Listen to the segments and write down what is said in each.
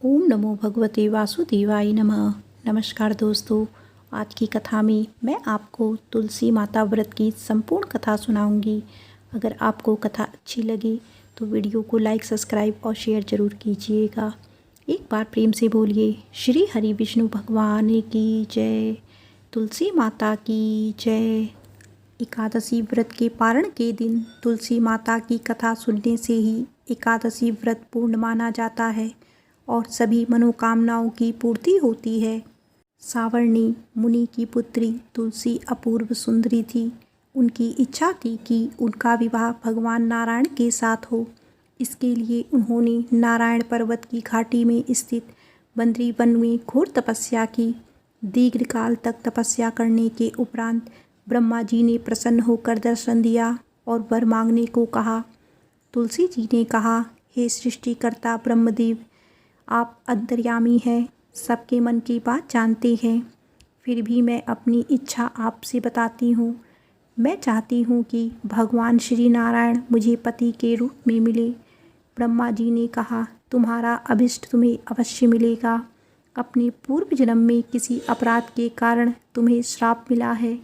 ओम नमो भगवते वासुदेवाय नमः। नमस्कार दोस्तों, आज की कथा में मैं आपको तुलसी माता व्रत की संपूर्ण कथा सुनाऊंगी। अगर आपको कथा अच्छी लगे तो वीडियो को लाइक, सब्सक्राइब और शेयर जरूर कीजिएगा। एक बार प्रेम से बोलिए श्री हरि विष्णु भगवान की जय, तुलसी माता की जय। एकादशी व्रत के पारण के दिन तुलसी माता की कथा सुनने से ही एकादशी व्रत पूर्ण माना जाता है और सभी मनोकामनाओं की पूर्ति होती है। सावर्णी मुनि की पुत्री तुलसी अपूर्व सुंदरी थी। उनकी इच्छा थी कि उनका विवाह भगवान नारायण के साथ हो। इसके लिए उन्होंने नारायण पर्वत की घाटी में स्थित बद्री वन में घोर तपस्या की। दीर्घकाल तक तपस्या करने के उपरांत ब्रह्मा जी ने प्रसन्न होकर दर्शन दिया और वर मांगने को कहा। तुलसी जी ने कहा, हे सृष्टिकर्ता ब्रह्मदेव, आप अंतर्यामी हैं, सबके मन की बात जानते हैं। फिर भी मैं अपनी इच्छा आपसे बताती हूँ। मैं चाहती हूँ कि भगवान श्री नारायण मुझे पति के रूप में मिले। ब्रह्मा जी ने कहा, तुम्हारा अभिष्ट तुम्हें अवश्य मिलेगा। अपने पूर्व जन्म में किसी अपराध के कारण तुम्हें श्राप मिला है।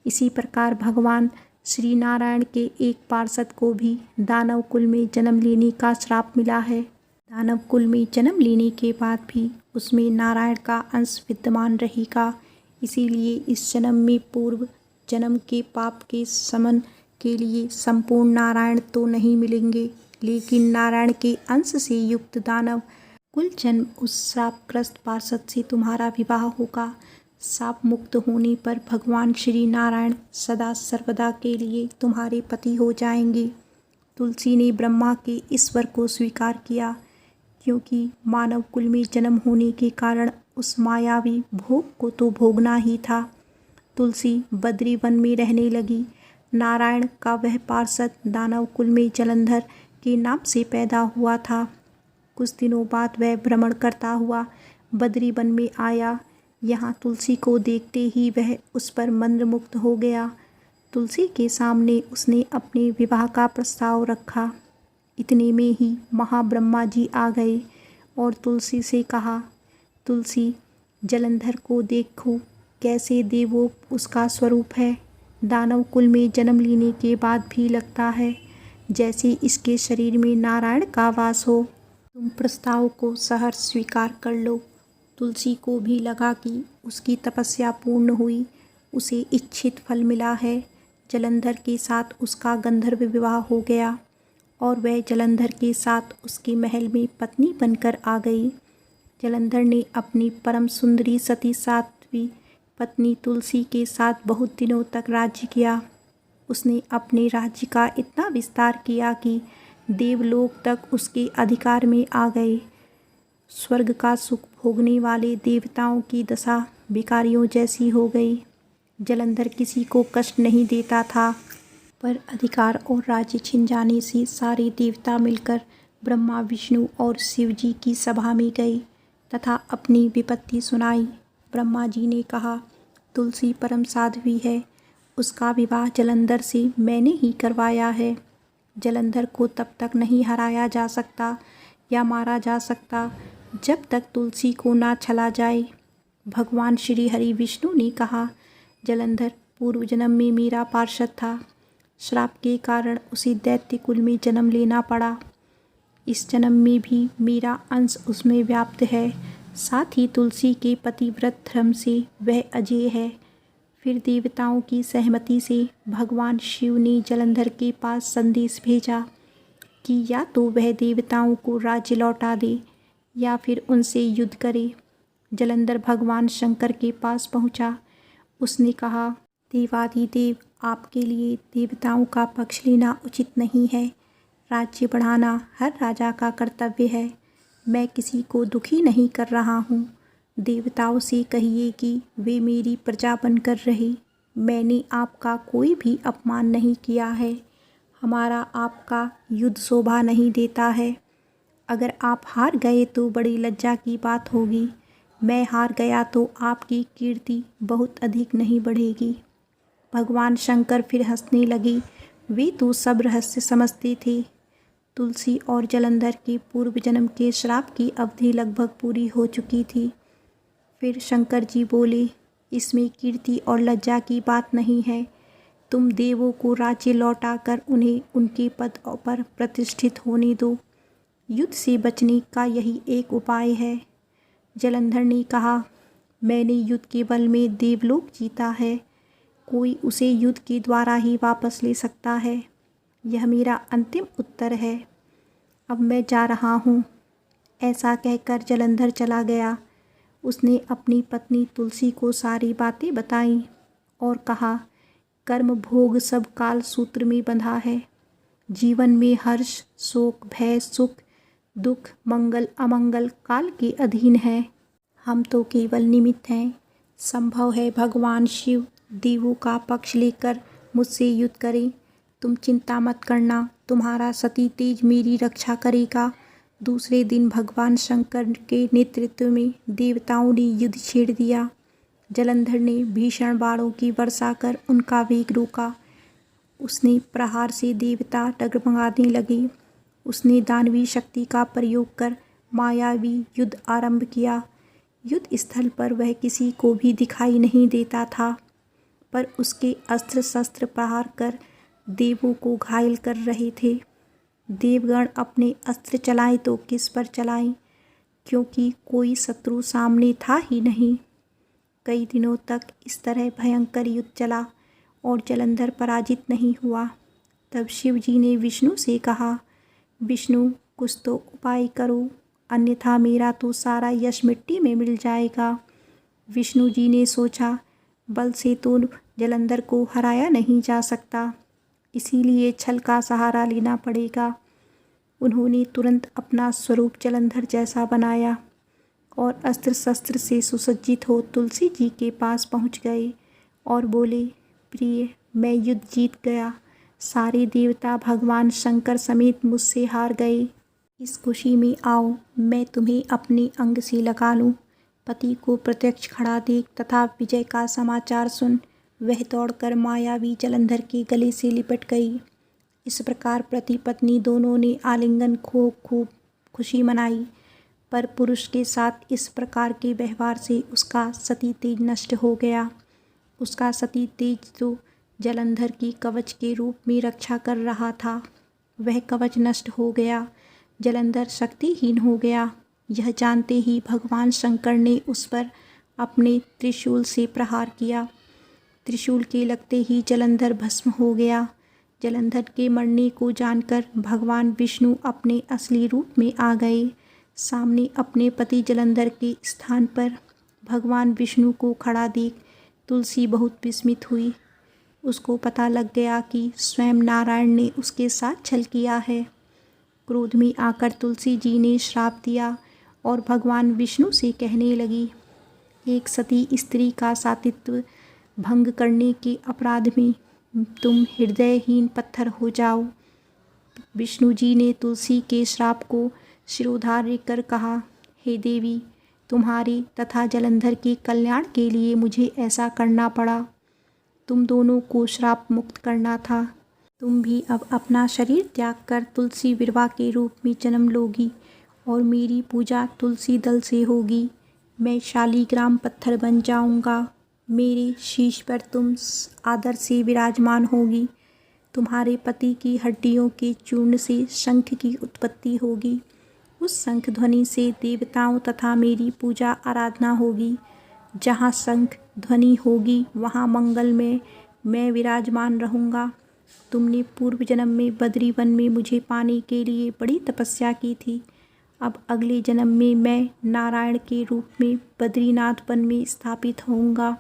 इसी प्रकार भगवान श्री नारायण के एक पार्षद को भी दानव कुल में जन्म लेने का श्राप मिला है। दानव कुल में जन्म लेने के बाद भी उसमें नारायण का अंश विद्यमान रहेगा। इसीलिए इस जन्म में पूर्व जन्म के पाप के शमन के लिए संपूर्ण नारायण तो नहीं मिलेंगे, लेकिन नारायण के अंश से युक्त दानव कुल जन्म उस श्रापग्रस्त पार्षद से तुम्हारा विवाह होगा। शाप मुक्त होने पर भगवान श्री नारायण सदा सर्वदा के लिए तुम्हारे पति हो जाएंगे। तुलसी ने ब्रह्मा के ईश्वर को स्वीकार किया, क्योंकि मानव कुल में जन्म होने के कारण उस मायावी भोग को तो भोगना ही था। तुलसी बद्री वन में रहने लगी। नारायण का वह पार्षद दानव कुल में जलंधर के नाम से पैदा हुआ था। कुछ दिनों बाद वह भ्रमण करता हुआ बद्री वन में आया। यहाँ तुलसी को देखते ही वह उस पर मंत्रमुग्ध हो गया। तुलसी के सामने उसने अपने विवाह का प्रस्ताव रखा। इतने में ही महाब्रह्मा जी आ गए और तुलसी से कहा, तुलसी, जलंधर को देखो, कैसे देवो उसका स्वरूप है। दानव कुल में जन्म लेने के बाद भी लगता है जैसे इसके शरीर में नारायण का वास हो। तुम प्रस्ताव को सहर्ष स्वीकार कर लो। तुलसी को भी लगा कि उसकी तपस्या पूर्ण हुई, उसे इच्छित फल मिला है। जलंधर के साथ उसका गंधर्व विवाह हो गया और वह जलंधर के साथ उसके महल में पत्नी बनकर आ गई। जलंधर ने अपनी परम सुंदरी सती साध्वी पत्नी तुलसी के साथ बहुत दिनों तक राज्य किया। उसने अपने राज्य का इतना विस्तार किया कि देवलोक तक उसके अधिकार में आ गए। स्वर्ग का सुख भोगने वाले देवताओं की दशा भिखारियों जैसी हो गई। जलंधर किसी को कष्ट नहीं देता था, पर अधिकार और राज्य छिन जाने से सारे देवता मिलकर ब्रह्मा, विष्णु और शिव जी की सभा में गए तथा अपनी विपत्ति सुनाई। ब्रह्मा जी ने कहा, तुलसी परम साध्वी है, उसका विवाह जलंधर से मैंने ही करवाया है। जलंधर को तब तक नहीं हराया जा सकता या मारा जा सकता जब तक तुलसी को ना छला जाए। भगवान श्री हरि विष्णु ने कहा, जलंधर पूर्व जन्म में मेरा पार्षद था। श्राप के कारण उसे दैत्य कुल में जन्म लेना पड़ा। इस जन्म में भी मेरा अंश उसमें व्याप्त है। साथ ही तुलसी के पतिव्रत धर्म से वह अजेय है। फिर देवताओं की सहमति से भगवान शिव ने जलंधर के पास संदेश भेजा कि या तो वह देवताओं को राज्य लौटा दे या फिर उनसे युद्ध करे। जलंधर भगवान शंकर के पास पहुंचा। उसने कहा, देवाधिदेव, आपके लिए देवताओं का पक्ष लेना उचित नहीं है। राज्य बढ़ाना हर राजा का कर्तव्य है। मैं किसी को दुखी नहीं कर रहा हूँ। देवताओं से कहिए कि वे मेरी प्रजा बनकर रहे। मैंने आपका कोई भी अपमान नहीं किया है। हमारा आपका युद्ध शोभा नहीं देता है। अगर आप हार गए तो बड़ी लज्जा की बात होगी। मैं हार गया तो आपकी कीर्ति बहुत अधिक नहीं बढ़ेगी। भगवान शंकर फिर हंसने लगे। वे तो सब रहस्य समझते थे। तुलसी और जलंधर के पूर्व जन्म के श्राप की अवधि लगभग पूरी हो चुकी थी। फिर शंकर जी बोले, इसमें कीर्ति और लज्जा की बात नहीं है। तुम देवों को राज्य लौटाकर उन्हें उनके पद पर प्रतिष्ठित होने दो। युद्ध से बचने का यही एक उपाय है। जलंधर ने कहा, मैंने युद्ध के बल में देवलोक जीता है। कोई उसे युद्ध के द्वारा ही वापस ले सकता है। यह मेरा अंतिम उत्तर है। अब मैं जा रहा हूँ। ऐसा कहकर जलंधर चला गया। उसने अपनी पत्नी तुलसी को सारी बातें बताईं और कहा, कर्म भोग सब काल सूत्र में बंधा है। जीवन में हर्ष, शोक, भय, सुख, दुख, मंगल, अमंगल काल के अधीन है। हम तो केवल निमित्त हैं। संभव है भगवान शिव देवों का पक्ष लेकर मुझसे युद्ध करें। तुम चिंता मत करना, तुम्हारा सती तेज मेरी रक्षा करेगा। दूसरे दिन भगवान शंकर के नेतृत्व में देवताओं ने युद्ध छेड़ दिया। जलंधर ने भीषण बाणों की वर्षा कर उनका वेग रोका। उसने प्रहार से देवता डगमगाने लगे। उसने दानवी शक्ति का प्रयोग कर मायावी युद्ध आरंभ किया। युद्ध स्थल पर वह किसी को भी दिखाई नहीं देता था, पर उसके अस्त्र शस्त्र प्रहार कर देवों को घायल कर रहे थे। देवगण अपने अस्त्र चलाएं तो किस पर चलाएं, क्योंकि कोई शत्रु सामने था ही नहीं। कई दिनों तक इस तरह भयंकर युद्ध चला और जलंधर पराजित नहीं हुआ। तब शिव जी ने विष्णु से कहा, विष्णु कुछ तो उपाय करो, अन्यथा मेरा तो सारा यश मिट्टी में मिल जाएगा। विष्णु जी ने सोचा, बल से तो जलंधर को हराया नहीं जा सकता, इसीलिए छल का सहारा लेना पड़ेगा। उन्होंने तुरंत अपना स्वरूप जलंधर जैसा बनाया और अस्त्र शस्त्र से सुसज्जित हो तुलसी जी के पास पहुंच गए और बोले, प्रिय, मैं युद्ध जीत गया। सारे देवता भगवान शंकर समेत मुझसे हार गए। इस खुशी में आओ, मैं तुम्हें अपने अंग से लगा लूं। पति को प्रत्यक्ष खड़ा देख तथा विजय का समाचार सुन वह दौड़कर मायावी जलंधर के गले से लिपट गई। इस प्रकार पति पत्नी दोनों ने आलिंगन खो खूब खुशी मनाई। पर पुरुष के साथ इस प्रकार के व्यवहार से उसका सती तेज नष्ट हो गया। उसका सती तेज तो जलंधर की कवच के रूप में रक्षा कर रहा था, वह कवच नष्ट हो गया। जलंधर शक्तिहीन हो गया। यह जानते ही भगवान शंकर ने उस पर अपने त्रिशूल से प्रहार किया। त्रिशूल के लगते ही जलंधर भस्म हो गया। जलंधर के मरने को जानकर भगवान विष्णु अपने असली रूप में आ गए। सामने अपने पति जलंधर के स्थान पर भगवान विष्णु को खड़ा देख तुलसी बहुत विस्मित हुई। उसको पता लग गया कि स्वयं नारायण ने उसके साथ छल किया है। क्रोध में आकर तुलसी जी ने श्राप दिया और भगवान विष्णु से कहने लगी, एक सती स्त्री का सातित्व भंग करने के अपराध में तुम हृदयहीन पत्थर हो जाओ। विष्णु जी ने तुलसी के श्राप को शिरोधार्य कर कहा, हे देवी, तुम्हारे तथा जलंधर के कल्याण के लिए मुझे ऐसा करना पड़ा। तुम दोनों को श्राप मुक्त करना था। तुम भी अब अपना शरीर त्याग कर तुलसी विरवा के रूप में जन्म लोगी और मेरी पूजा तुलसी दल से होगी। मैं शालीग्राम पत्थर बन जाऊंगा। मेरे शीश पर तुम आदर से विराजमान होगी। तुम्हारे पति की हड्डियों के चूर्ण से शंख की उत्पत्ति होगी। उस शंख ध्वनि से देवताओं तथा मेरी पूजा आराधना होगी। जहाँ शंख ध्वनि होगी वहाँ मंगल में मैं विराजमान रहूँगा। तुमने पूर्व जन्म में बद्री वन में मुझे पाने के लिए बड़ी तपस्या की थी। अब अगले जन्म में मैं नारायण के रूप में बद्रीनाथ वन में स्थापित होऊंगा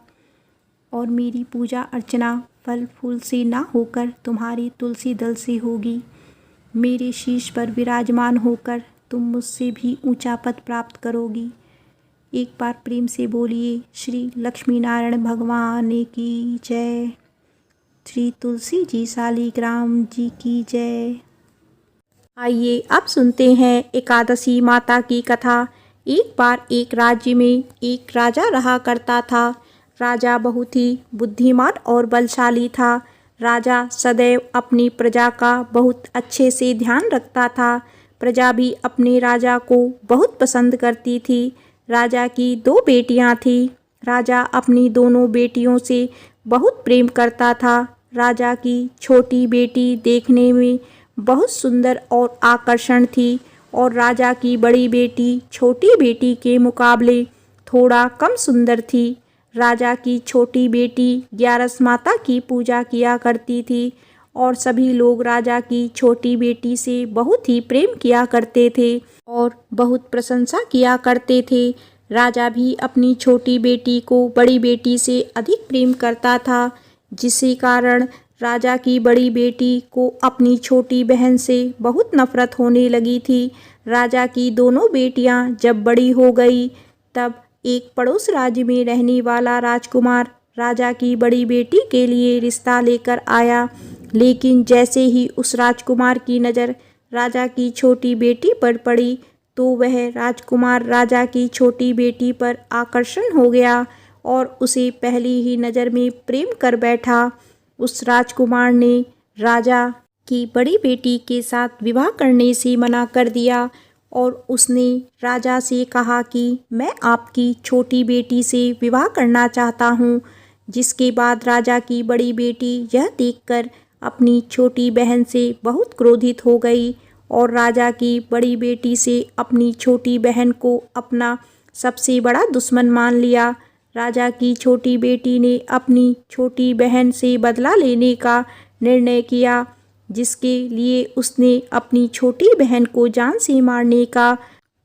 और मेरी पूजा अर्चना फल फूल से ना होकर तुम्हारी तुलसी दल से होगी। मेरे शीश पर विराजमान होकर तुम मुझसे भी ऊंचा पद प्राप्त करोगी। एक बार प्रेम से बोलिए, श्री लक्ष्मी नारायण भगवान की जय। श्री तुलसी जी शालीग्राम जी की जय। आइए अब सुनते हैं एकादशी माता की कथा। एक बार एक राज्य में एक राजा रहा करता था। राजा बहुत ही बुद्धिमान और बलशाली था। राजा सदैव अपनी प्रजा का बहुत अच्छे से ध्यान रखता था। प्रजा भी अपने राजा को बहुत पसंद करती थी। राजा की 2 बेटियां थीं। राजा अपनी दोनों बेटियों से बहुत प्रेम करता था। राजा की छोटी बेटी देखने में बहुत सुंदर और आकर्षण थी और राजा की बड़ी बेटी छोटी बेटी के मुकाबले थोड़ा कम सुंदर थी। राजा की छोटी बेटी ग्यारस माता की पूजा किया करती थी और सभी लोग राजा की छोटी बेटी से बहुत ही प्रेम किया करते थे और बहुत प्रशंसा किया करते थे। राजा भी अपनी छोटी बेटी को बड़ी बेटी से अधिक प्रेम करता था, जिसके कारण राजा की बड़ी बेटी को अपनी छोटी बहन से बहुत नफरत होने लगी थी। राजा की दोनों बेटियां जब बड़ी हो गई तब एक पड़ोस राज्य में रहने वाला राजकुमार राजा की बड़ी बेटी के लिए रिश्ता लेकर आया। लेकिन जैसे ही उस राजकुमार की नज़र राजा की छोटी बेटी पर पड़ी तो वह राजकुमार राजा की छोटी बेटी पर आकर्षण हो गया और उसे पहली ही नज़र में प्रेम कर बैठा। उस राजकुमार ने राजा की बड़ी बेटी के साथ विवाह करने से मना कर दिया और उसने राजा से कहा कि मैं आपकी छोटी बेटी से विवाह करना चाहता हूँ। जिसके बाद राजा की बड़ी बेटी यह देखकर अपनी छोटी बहन से बहुत क्रोधित हो गई और राजा की बड़ी बेटी से अपनी छोटी बहन को अपना सबसे बड़ा दुश्मन मान लिया। राजा की छोटी बेटी ने अपनी छोटी बहन से बदला लेने का निर्णय किया, जिसके लिए उसने अपनी छोटी बहन को जान से मारने का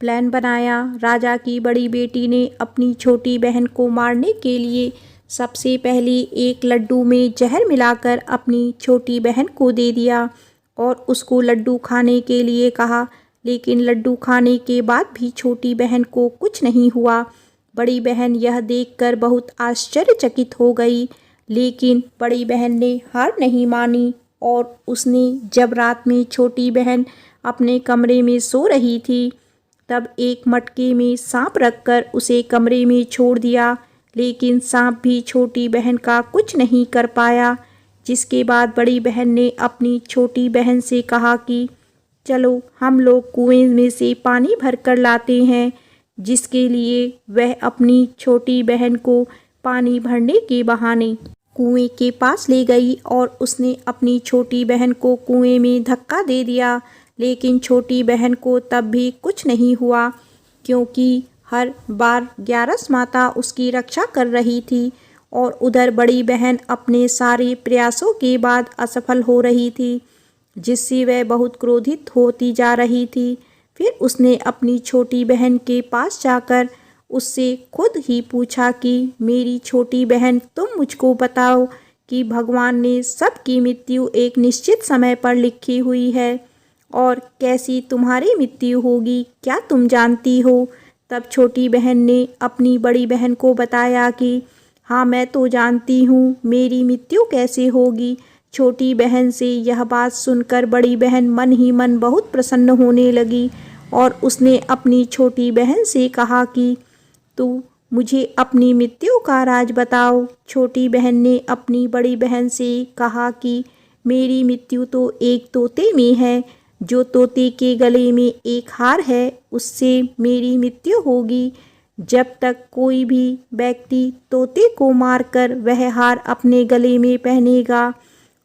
प्लान बनाया। राजा की बड़ी बेटी ने अपनी छोटी बहन को मारने के लिए सबसे पहले एक लड्डू में जहर मिलाकर अपनी छोटी बहन को दे दिया और उसको लड्डू खाने के लिए कहा। लेकिन लड्डू खाने के बाद भी छोटी बहन को कुछ नहीं हुआ। बड़ी बहन यह देखकर बहुत आश्चर्यचकित हो गई, लेकिन बड़ी बहन ने हार नहीं मानी और उसने जब रात में छोटी बहन अपने कमरे में सो रही थी तब एक मटके में सांप रखकर उसे कमरे में छोड़ दिया। लेकिन सांप भी छोटी बहन का कुछ नहीं कर पाया। जिसके बाद बड़ी बहन ने अपनी छोटी बहन से कहा कि चलो हम लोग कुएं में से पानी भर कर लाते हैं, जिसके लिए वह अपनी छोटी बहन को पानी भरने के बहाने कुएं के पास ले गई और उसने अपनी छोटी बहन को कुएं में धक्का दे दिया। लेकिन छोटी बहन को तब भी कुछ नहीं हुआ, क्योंकि हर बार ग्यारस माता उसकी रक्षा कर रही थी और उधर बड़ी बहन अपने सारे प्रयासों के बाद असफल हो रही थी, जिससे वह बहुत क्रोधित होती जा रही थी। फिर उसने अपनी छोटी बहन के पास जाकर उससे खुद ही पूछा कि मेरी छोटी बहन, तुम मुझको बताओ कि भगवान ने सबकी मृत्यु एक निश्चित समय पर लिखी हुई है और कैसी तुम्हारी मृत्यु होगी, क्या तुम जानती हो? तब छोटी बहन ने अपनी बड़ी बहन को बताया कि हाँ, मैं तो जानती हूँ मेरी मृत्यु कैसे होगी। छोटी बहन से यह बात सुनकर बड़ी बहन मन ही मन बहुत प्रसन्न होने लगी और उसने अपनी छोटी बहन से कहा कि तू मुझे अपनी मृत्यु का राज बताओ। छोटी बहन ने अपनी बड़ी बहन से कहा कि मेरी मृत्यु तो एक तोते में है। जो तोते के गले में एक हार है उससे मेरी मृत्यु होगी। जब तक कोई भी व्यक्ति तोते को मारकर वह हार अपने गले में पहनेगा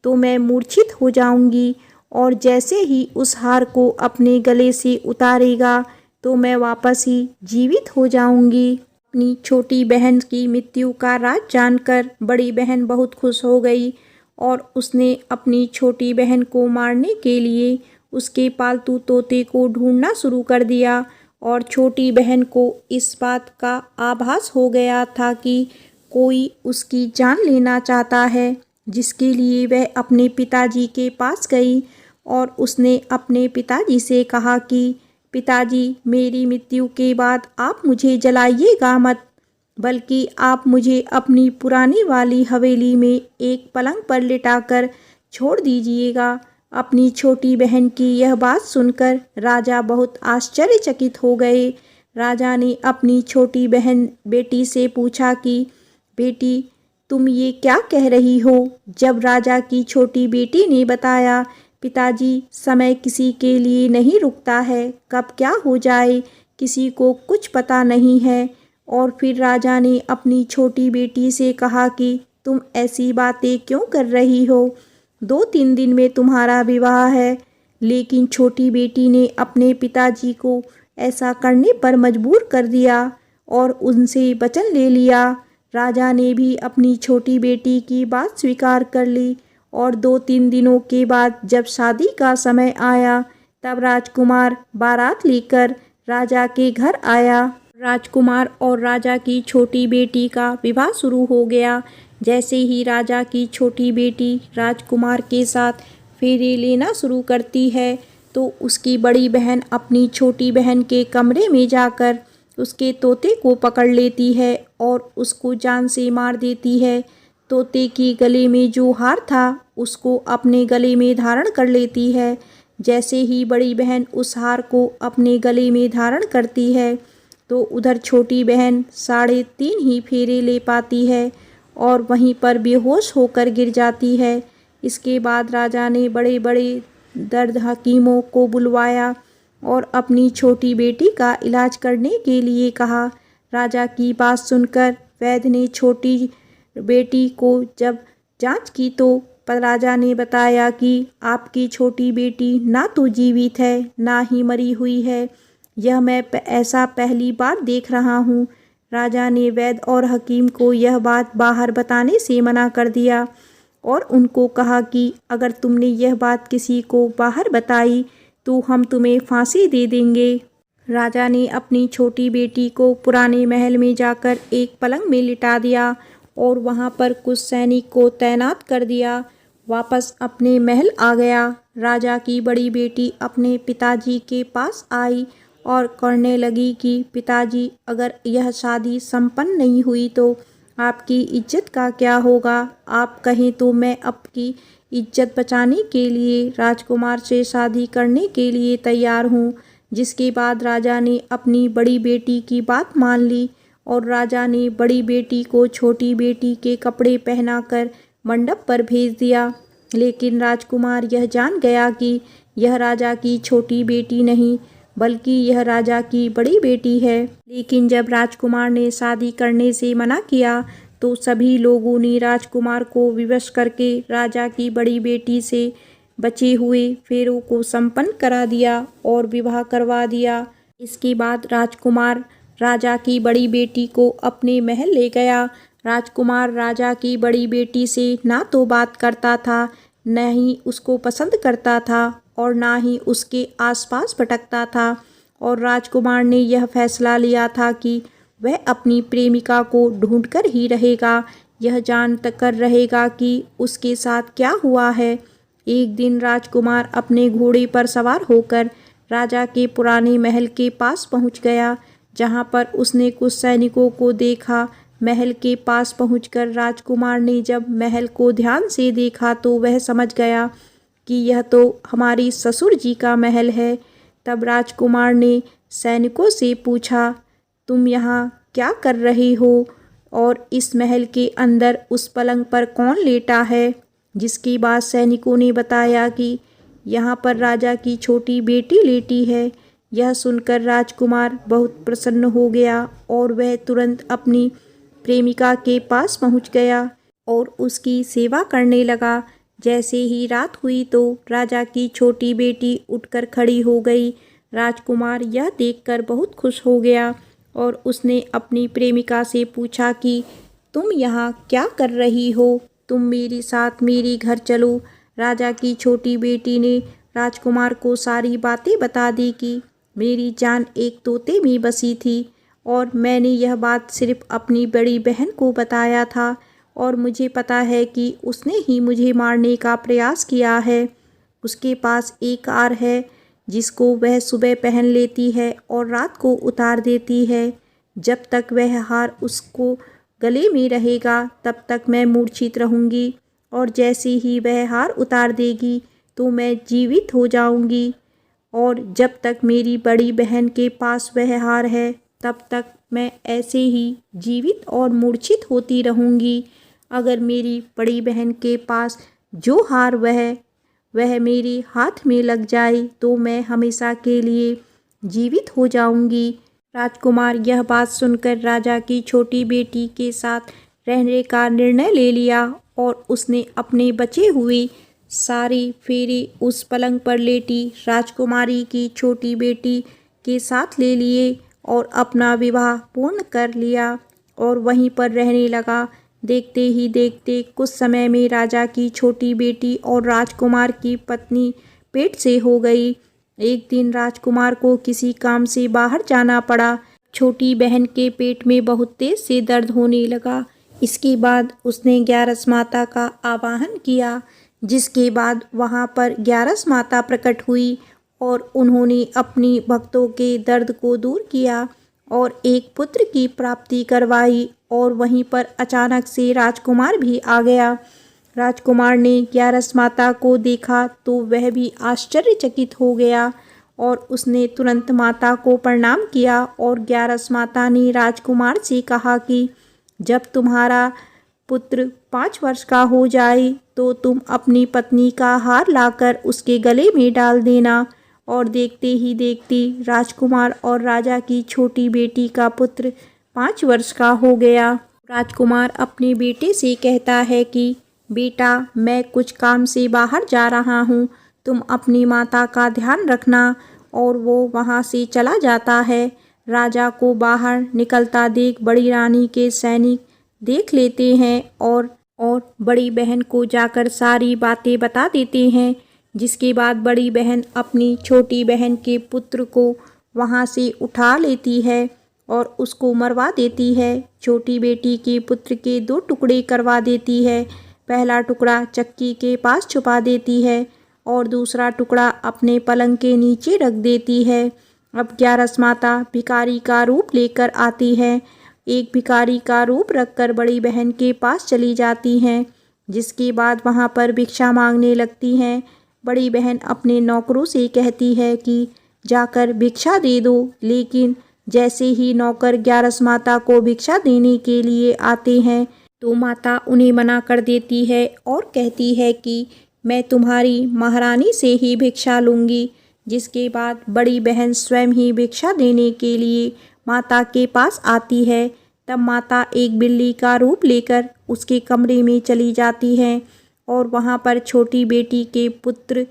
तो मैं मूर्छित हो जाऊंगी और जैसे ही उस हार को अपने गले से उतारेगा तो मैं वापस ही जीवित हो जाऊंगी। अपनी छोटी बहन की मृत्यु का राज जानकर बड़ी बहन बहुत खुश हो गई और उसने अपनी छोटी बहन को मारने के लिए उसके पालतू तोते को ढूंढना शुरू कर दिया और छोटी बहन को इस बात का आभास हो गया था कि कोई उसकी जान लेना चाहता है, जिसके लिए वह अपने पिताजी के पास गई और उसने अपने पिताजी से कहा कि पिताजी, मेरी मृत्यु के बाद आप मुझे जलाइएगा मत, बल्कि आप मुझे अपनी पुरानी वाली हवेली में एक पलंग पर लिटाकर छोड़ दीजिएगा। अपनी छोटी बहन की यह बात सुनकर राजा बहुत आश्चर्यचकित हो गए। राजा ने अपनी छोटी बहन बेटी से पूछा कि बेटी, तुम ये क्या कह रही हो? जब राजा की छोटी बेटी ने बताया, पिताजी, समय किसी के लिए नहीं रुकता है, कब क्या हो जाए किसी को कुछ पता नहीं है। और फिर राजा ने अपनी छोटी बेटी से कहा कि तुम ऐसी बातें क्यों कर रही हो? 2-3 दिन में तुम्हारा विवाह है। लेकिन छोटी बेटी ने अपने पिताजी को ऐसा करने पर मजबूर कर दिया और उनसे वचन ले लिया। राजा ने भी अपनी छोटी बेटी की बात स्वीकार कर ली और 2-3 दिनों के बाद जब शादी का समय आया, तब राजकुमार बारात लेकर राजा के घर आया। राजकुमार और राजा की छोटी बेटी का विवाह शुरू हो गया। जैसे ही राजा की छोटी बेटी राजकुमार के साथ फेरे लेना शुरू करती है, तो उसकी बड़ी बहन अपनी छोटी बहन के कमरे में जाकर उसके तोते को पकड़ लेती है और उसको जान से मार देती है। तोते के गले में जो हार था उसको अपने गले में धारण कर लेती है। जैसे ही बड़ी बहन उस हार को अपने गले में धारण करती है, तो उधर छोटी बहन 3.5 ही फेरे ले पाती है और वहीं पर बेहोश होकर गिर जाती है। इसके बाद राजा ने बड़े बड़े दर्द हकीमों को बुलवाया और अपनी छोटी बेटी का इलाज करने के लिए कहा। राजा की बात सुनकर वैद्य ने छोटी बेटी को जब जांच की, तो राजा ने बताया कि आपकी छोटी बेटी ना तो जीवित है, ना ही मरी हुई है। यह मैं ऐसा पहली बार देख रहा हूँ। राजा ने वैद्य और हकीम को यह बात बाहर बताने से मना कर दिया और उनको कहा कि अगर तुमने यह बात किसी को बाहर बताई तो हम तुम्हें फांसी दे देंगे। राजा ने अपनी छोटी बेटी को पुराने महल में जाकर एक पलंग में लिटा दिया और वहां पर कुछ सैनिक को तैनात कर दिया। वापस अपने महल आ गया। राजा की बड़ी बेटी अपने पिताजी के पास आई और कहने लगी कि पिताजी, अगर यह शादी संपन्न नहीं हुई तो आपकी इज्जत का क्या होगा? आप कहें तो मैं आपकी इज्जत बचाने के लिए राजकुमार से शादी करने के लिए तैयार हूँ। जिसके बाद राजा ने अपनी बड़ी बेटी की बात मान ली और राजा ने बड़ी बेटी को छोटी बेटी के कपड़े पहनाकर मंडप पर भेज दिया। लेकिन राजकुमार यह जान गया कि यह राजा की छोटी बेटी नहीं, बल्कि यह राजा की बड़ी बेटी है। लेकिन जब राजकुमार ने शादी करने से मना किया, तो सभी लोगों ने राजकुमार को विवश करके राजा की बड़ी बेटी से बचे हुए फेरों को संपन्न करा दिया और विवाह करवा दिया। इसके बाद राजकुमार राजा की बड़ी बेटी को अपने महल ले गया। राजकुमार राजा की बड़ी बेटी से ना तो बात करता था, न ही उसको पसंद करता था और ना ही उसके आसपास भटकता था। और राजकुमार ने यह फैसला लिया था कि वह अपनी प्रेमिका को ढूंढकर ही रहेगा, यह जान कर रहेगा कि उसके साथ क्या हुआ है। एक दिन राजकुमार अपने घोड़े पर सवार होकर राजा के पुराने महल के पास पहुंच गया, जहां पर उसने कुछ सैनिकों को देखा। महल के पास पहुंचकर राजकुमार ने जब महल को ध्यान से देखा, तो वह समझ गया कि यह तो हमारी ससुर जी का महल है। तब राजकुमार ने सैनिकों से पूछा, तुम यहाँ क्या कर रहे हो और इस महल के अंदर उस पलंग पर कौन लेटा है? जिसके बाद सैनिकों ने बताया कि यहाँ पर राजा की छोटी बेटी लेटी है। यह सुनकर राजकुमार बहुत प्रसन्न हो गया और वह तुरंत अपनी प्रेमिका के पास पहुँच गया और उसकी सेवा करने लगा। जैसे ही रात हुई तो राजा की छोटी बेटी उठकर खड़ी हो गई। राजकुमार यह देखकर बहुत खुश हो गया और उसने अपनी प्रेमिका से पूछा कि तुम यहाँ क्या कर रही हो? तुम मेरे साथ मेरे घर चलो। राजा की छोटी बेटी ने राजकुमार को सारी बातें बता दी कि मेरी जान एक तोते में बसी थी और मैंने यह बात सिर्फ अपनी बड़ी बहन को बताया था और मुझे पता है कि उसने ही मुझे मारने का प्रयास किया है। उसके पास एक हार है जिसको वह सुबह पहन लेती है और रात को उतार देती है। जब तक वह हार उसको गले में रहेगा तब तक मैं मूर्छित रहूँगी और जैसे ही वह हार उतार देगी तो मैं जीवित हो जाऊँगी। और जब तक मेरी बड़ी बहन के पास वह हार है तब तक मैं ऐसे ही जीवित और मूर्छित होती रहूँगी। अगर मेरी बड़ी बहन के पास जो हार वह मेरे हाथ में लग जाए तो मैं हमेशा के लिए जीवित हो जाऊंगी। राजकुमार यह बात सुनकर राजा की छोटी बेटी के साथ रहने का निर्णय ले लिया और उसने अपने बचे हुए सारे फेरे उस पलंग पर लेटी राजकुमारी की छोटी बेटी के साथ ले लिए और अपना विवाह पूर्ण कर लिया और वहीं पर रहने लगा। देखते ही देखते कुछ समय में राजा की छोटी बेटी और राजकुमार की पत्नी पेट से हो गई। एक दिन राजकुमार को किसी काम से बाहर जाना पड़ा। छोटी बहन के पेट में बहुत तेज से दर्द होने लगा। इसके बाद उसने ग्यारस माता का आवाहन किया, जिसके बाद वहां पर ग्यारस माता प्रकट हुई और उन्होंने अपनी भक्तों के दर्द को दूर किया और एक पुत्र की प्राप्ति करवाई। और वहीं पर अचानक से राजकुमार भी आ गया। राजकुमार ने ग्यारस माता को देखा तो वह भी आश्चर्यचकित हो गया और उसने तुरंत माता को प्रणाम किया और ग्यारस माता ने राजकुमार से कहा कि जब तुम्हारा पुत्र 5 वर्ष का हो जाए तो तुम अपनी पत्नी का हार लाकर उसके गले में डाल देना। और देखते ही देखते राजकुमार और राजा की छोटी बेटी का पुत्र 5 वर्ष का हो गया। राजकुमार अपने बेटे से कहता है कि बेटा, मैं कुछ काम से बाहर जा रहा हूँ, तुम अपनी माता का ध्यान रखना। और वो वहाँ से चला जाता है। राजा को बाहर निकलता देख बड़ी रानी के सैनिक देख लेते हैं और बड़ी बहन को जाकर सारी बातें बता देते हैं। जिसके बाद बड़ी बहन अपनी छोटी बहन के पुत्र को वहाँ से उठा लेती है और उसको मरवा देती है। छोटी बेटी के पुत्र के 2 टुकड़े करवा देती है। पहला टुकड़ा चक्की के पास छुपा देती है और दूसरा टुकड़ा अपने पलंग के नीचे रख देती है। अब ग्यारस माता भिखारी का रूप लेकर आती है। एक भिखारी का रूप रखकर बड़ी बहन के पास चली जाती हैं, जिसके बाद वहाँ पर भिक्षा मांगने लगती हैं। बड़ी बहन अपने नौकरों से कहती है कि जाकर भिक्षा दे दो, लेकिन जैसे ही नौकर ग्यारस माता को भिक्षा देने के लिए आते हैं तो माता उन्हें मना कर देती है और कहती है कि मैं तुम्हारी महारानी से ही भिक्षा लूँगी। जिसके बाद बड़ी बहन स्वयं ही भिक्षा देने के लिए माता के पास आती है। तब माता एक बिल्ली का रूप लेकर उसके कमरे में चली जाती है और वहाँ पर छोटी बेटी के पुत्र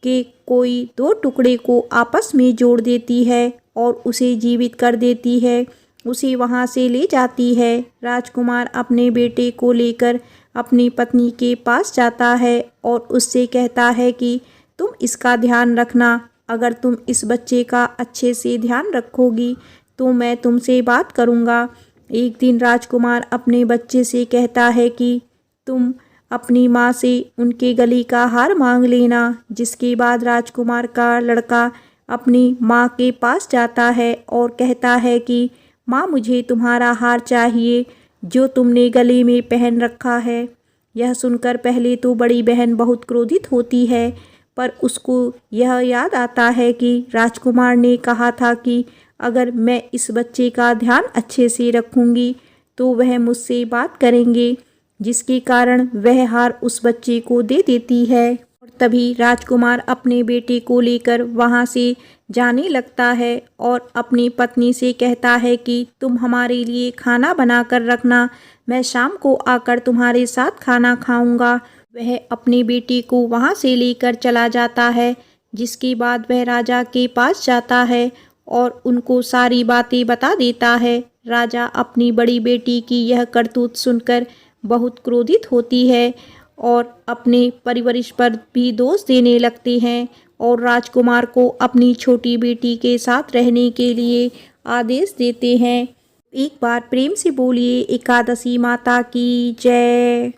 के कोई 2 टुकड़े को आपस में जोड़ देती है और उसे जीवित कर देती है। उसे वहाँ से ले जाती है। राजकुमार अपने बेटे को लेकर अपनी पत्नी के पास जाता है और उससे कहता है कि तुम इसका ध्यान रखना। अगर तुम इस बच्चे का अच्छे से ध्यान रखोगी तो मैं तुमसे बात करूँगा। एक दिन राजकुमार अपने बच्चे से कहता है कि तुम अपनी माँ से उनके गले का हार मांग लेना। जिसके बाद राजकुमार का लड़का अपनी माँ के पास जाता है और कहता है कि माँ, मुझे तुम्हारा हार चाहिए जो तुमने गले में पहन रखा है। यह सुनकर पहले तो बड़ी बहन बहुत क्रोधित होती है, पर उसको यह याद आता है कि राजकुमार ने कहा था कि अगर मैं इस बच्चे का ध्यान अच्छे से रखूँगी तो वह मुझसे बात करेंगे, जिसके कारण वह हार उस बच्चे को दे देती है। और तभी राजकुमार अपने बेटे को लेकर वहाँ से जाने लगता है और अपनी पत्नी से कहता है कि तुम हमारे लिए खाना बना कर रखना, मैं शाम को आकर तुम्हारे साथ खाना खाऊंगा। वह अपने बेटे को वहाँ से लेकर चला जाता है। जिसके बाद वह राजा के पास जाता है और उनको सारी बातें बता देता है। राजा अपनी बड़ी बेटी की यह करतूत सुनकर बहुत क्रोधित होती है और अपने परिवारिश पर भी दोष देने लगते हैं और राजकुमार को अपनी छोटी बेटी के साथ रहने के लिए आदेश देते हैं। एक बार प्रेम से बोलिए एकादशी माता की जय।